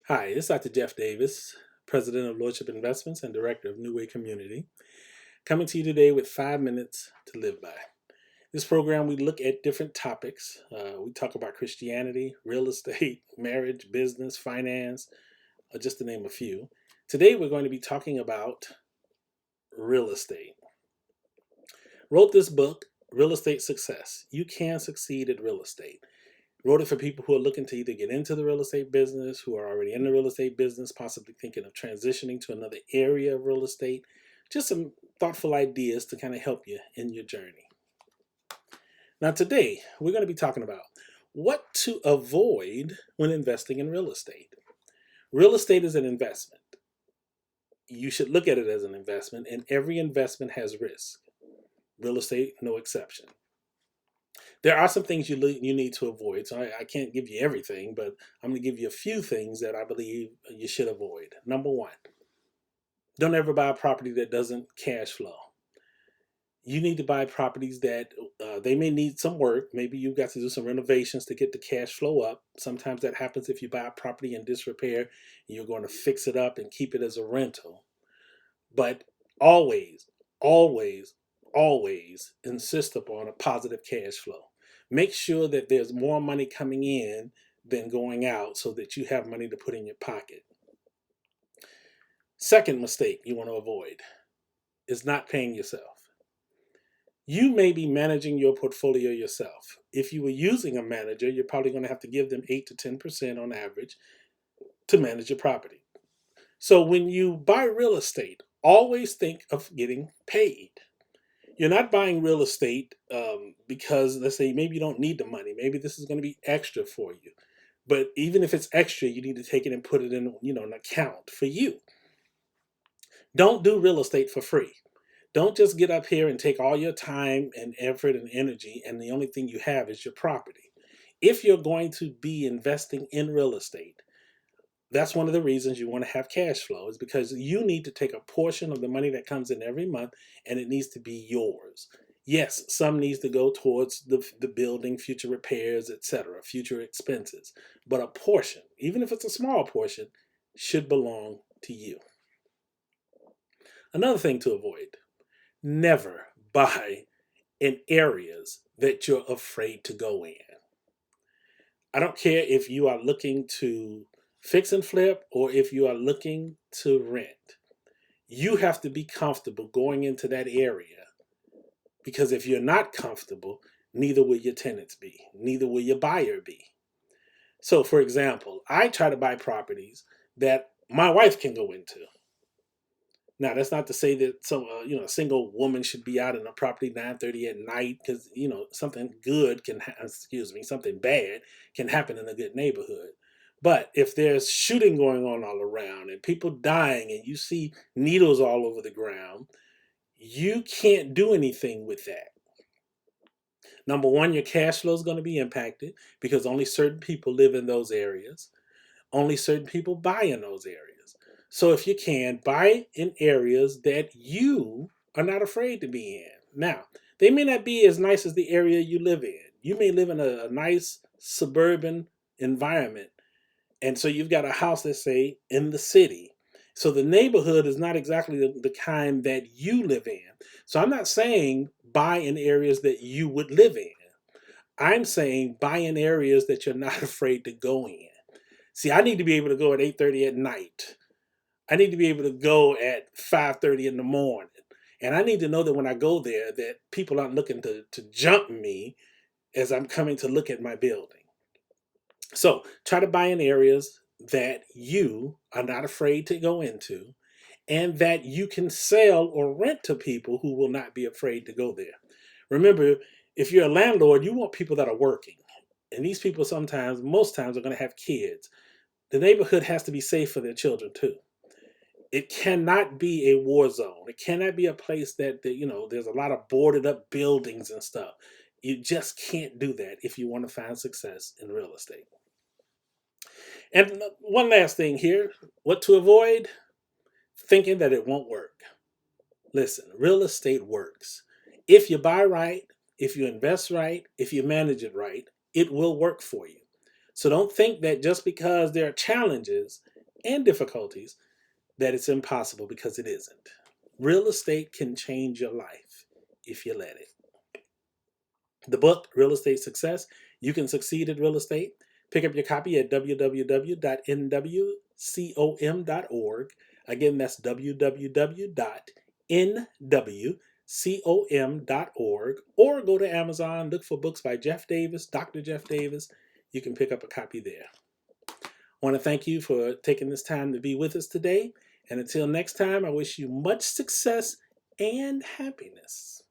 Hi, it's Dr. Jeff Davis, President of Lordship Investments and Director of New Way Community, coming to you today with 5 minutes to live by. This program, we look at different topics. We talk about Christianity, real estate, marriage, business, finance, just to name a few. Today, we're going to be talking about real estate. Wrote this book, Real Estate Success. You can succeed at real estate. Wrote it for people who are looking to either get into the real estate business, who are already in the real estate business, possibly thinking of transitioning to another area of real estate. Just some thoughtful ideas to kind of help you in your journey. Now, today, we're going to be talking about what to avoid when investing in real estate. Real estate is an investment. You should look at it as an investment, and every investment has risk. Real estate, no exception. There are some things you need to avoid. So I can't give you everything, but I'm going to give you a few things that I believe you should avoid. Number one, don't ever buy a property that doesn't cash flow. You need to buy properties that they may need some work. Maybe you've got to do some renovations to get the cash flow up. Sometimes that happens if you buy a property in disrepair. You're going to fix it up and keep it as a rental. But always, always, always insist upon a positive cash flow. Make sure that there's more money coming in than going out so that you have money to put in your pocket. Second mistake you want to avoid is not paying yourself. You may be managing your portfolio yourself. If you were using a manager, you're probably going to have to give them 8 to 10% on average to manage your property. So when you buy real estate, always think of getting paid. You're not buying real estate because, let's say, maybe you don't need the money. Maybe this is going to be extra for you. But even if it's extra, you need to take it and put it in, an account for you. Don't do real estate for free. Don't just get up here and take all your time and effort and energy, and the only thing you have is your property. If you're going to be investing in real estate, that's one of the reasons you want to have cash flow, is because you need to take a portion of the money that comes in every month and it needs to be yours. Yes, some needs to go towards the building, future repairs, etc., future expenses. But a portion, even if it's a small portion, should belong to you. Another thing to avoid, never buy in areas that you're afraid to go in. I don't care if you are looking to fix and flip or if you are looking to rent. You have to be comfortable going into that area, because if you're not comfortable, neither will your tenants be, neither will your buyer be. So, for example, I try to buy properties that my wife can go into. Now, that's not to say that a single woman should be out in a property 9:30 at night, because something good something bad can happen in a good neighborhood. But if there's shooting going on all around and people dying and you see needles all over the ground, you can't do anything with that. Number one, your cash flow is going to be impacted because only certain people live in those areas. Only certain people buy in those areas. So if you can, buy in areas that you are not afraid to be in. Now, they may not be as nice as the area you live in. You may live in a nice suburban environment. And so you've got a house, let's say, in the city. So the neighborhood is not exactly the kind that you live in. So I'm not saying buy in areas that you would live in. I'm saying buy in areas that you're not afraid to go in. See, I need to be able to go at 8:30 at night. I need to be able to go at 5:30 in the morning. And I need to know that when I go there that people aren't looking to jump me as I'm coming to look at my building. So try to buy in areas that you are not afraid to go into and that you can sell or rent to people who will not be afraid to go there. Remember, if you're a landlord, you want people that are working. And these people most times, are going to have kids. The neighborhood has to be safe for their children too. It cannot be a war zone. It cannot be a place that there's a lot of boarded up buildings and stuff. You just can't do that if you want to find success in real estate. And one last thing here, what to avoid? Thinking that it won't work. Listen, real estate works. If you buy right, if you invest right, if you manage it right, it will work for you. So don't think that just because there are challenges and difficulties that it's impossible, because it isn't. Real estate can change your life if you let it. The book, Real Estate Success, You Can Succeed at Real Estate. Pick up your copy at www.nwcom.org. Again, that's www.nwcom.org. Or go to Amazon, look for books by Jeff Davis, Dr. Jeff Davis. You can pick up a copy there. I want to thank you for taking this time to be with us today. And until next time, I wish you much success and happiness.